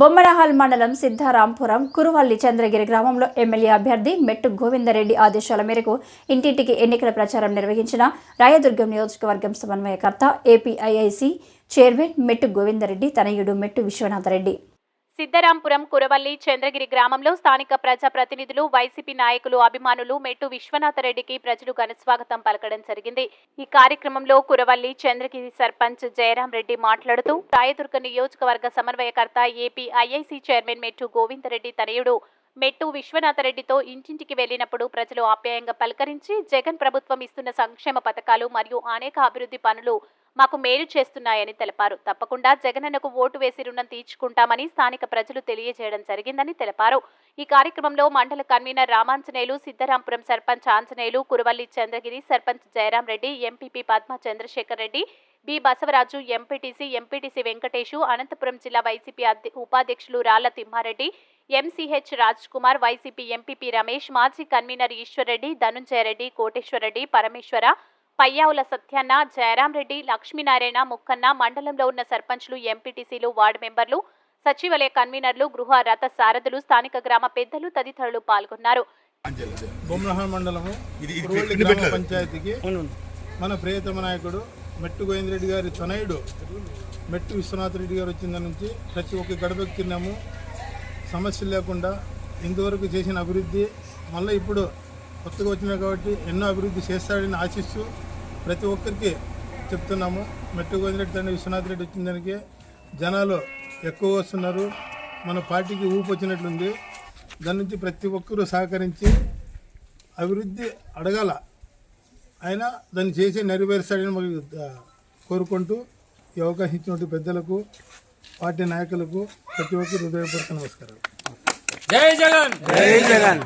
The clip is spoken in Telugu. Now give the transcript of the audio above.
బొమ్మనహల్ మండలం సిద్ధారాంపురం కురువల్లి చంద్రగిరి గ్రామంలో ఎమ్మెల్యే అభ్యర్థి మెట్టు గోవిందరెడ్డి ఆదేశాల మేరకు ఇంటింటికి ఎన్నికల ప్రచారం నిర్వహించిన రాయదుర్గం నియోజకవర్గం సమన్వయకర్త ఏపీఐఐసి చైర్మన్ మెట్టు గోవిందరెడ్డి తనయుడు మెట్టు విశ్వనాథరెడ్డి. సిద్ధరాంపురం కురవల్లి చంద్రగిరి గ్రామంలో స్థానిక ప్రజాప్రతినిధులు, వైసీపీ నాయకులు, అభిమానులు మెట్టు విశ్వనాథరెడ్డికి ప్రజలు ఘనస్వాగతం పలకడం జరిగింది. ఈ కార్యక్రమంలో కురవల్లి చంద్రగిరి సర్పంచ్ జయరాం రెడ్డి మాట్లాడుతూ రాయదుర్గ నియోజకవర్గ సమన్వయకర్త ఏపీఐఐసి చైర్మన్ మెట్టు గోవిందరెడ్డి తనయుడు మెట్టు విశ్వనాథరెడ్డితో ఇంటింటికి వెళ్లినప్పుడు ప్రజలు ఆప్యాయంగా పలకరించి జగన్ ప్రభుత్వం ఇస్తున్న సంక్షేమ పథకాలు మరియు అనేక అభివృద్ధి పనులు మాకు మేలు చేస్తున్నాయని తెలిపారు. తప్పకుండా జగనన్నకు ఓటు వేసి రుణం తీర్చుకుంటామని స్థానిక ప్రజలు తెలియజేయడం జరిగిందని తెలిపారు. ఈ కార్యక్రమంలో మండల convener Ramanjaneyulu, Siddharampuram sarpanch Anjaneyulu, Kuravalli Chandragiri sarpanch Jayaram Reddy, MPP Padma Chandrasekhar Reddy, B Basavaraju, MPTC Venkatesu, Anantapur జిల్లా వైసీపీ ఉపాధ్యక్షులు Ralla Thimmareddy, MCH Raj Kumar, YCP MPP Ramesh, మాజీ కన్వీనర్ ఈశ్వర్రెడ్డి, ధనుంజయరెడ్డి, కోటేశ్వరరెడ్డి, పరమేశ్వర, పయ్యావుల సత్యన్న, జయరాం రెడ్డి, లక్ష్మీనారాయణ, ముక్కన్న, మండలంలో ఉన్న సర్పంచ్లు, ఎంపీటీసీలు, వార్డు మెంబర్లు, సచివాలయ కన్వీనర్లు, గృహ రథ సారథులు, స్థానిక గ్రామ పెద్దలు తదితరులు పాల్గొన్నారు. బొమ్మనహల్ మండలము కురువల్లి గ్రామ పంచాయతీకి మన ప్రియతమ నాయకుడు మెట్టు గోవిందరెడ్డి గారి తనయుడు మెట్టు విశ్వనాథరెడ్డి గారు వచ్చిన నుంచి ప్రతి ఒక్క గడపకి తిన్నాము. సమస్యలు లేకుండా ఇంతవరకు చేసిన అభివృద్ధి మళ్ళీ ఇప్పుడు కొత్తగా వచ్చినా కాబట్టి ఎన్నో అభివృద్ధి చేస్తాడని ఆశిస్తూ ప్రతి ఒక్కరికి చెప్తున్నాము. మెట్టు గోవిందరెడ్డి తండ్రి విశ్వనాథరెడ్డి వచ్చిన దానికి జనాలు ఎక్కువ వస్తున్నారు. మన పార్టీకి ఊపు వచ్చినట్లుంది. దాని నుంచి ప్రతి ఒక్కరూ సహకరించి అభివృద్ధి అడగాల, ఆయన దాన్ని చేసి నెరవేరుస్తాడని మాకు కోరుకుంటూ ఈ అవకాశం ఇచ్చినటువంటి పెద్దలకు, పార్టీ నాయకులకు ప్రతి ఒక్కరు హృదయపూర్వక నమస్కారాలు. జై జగన్.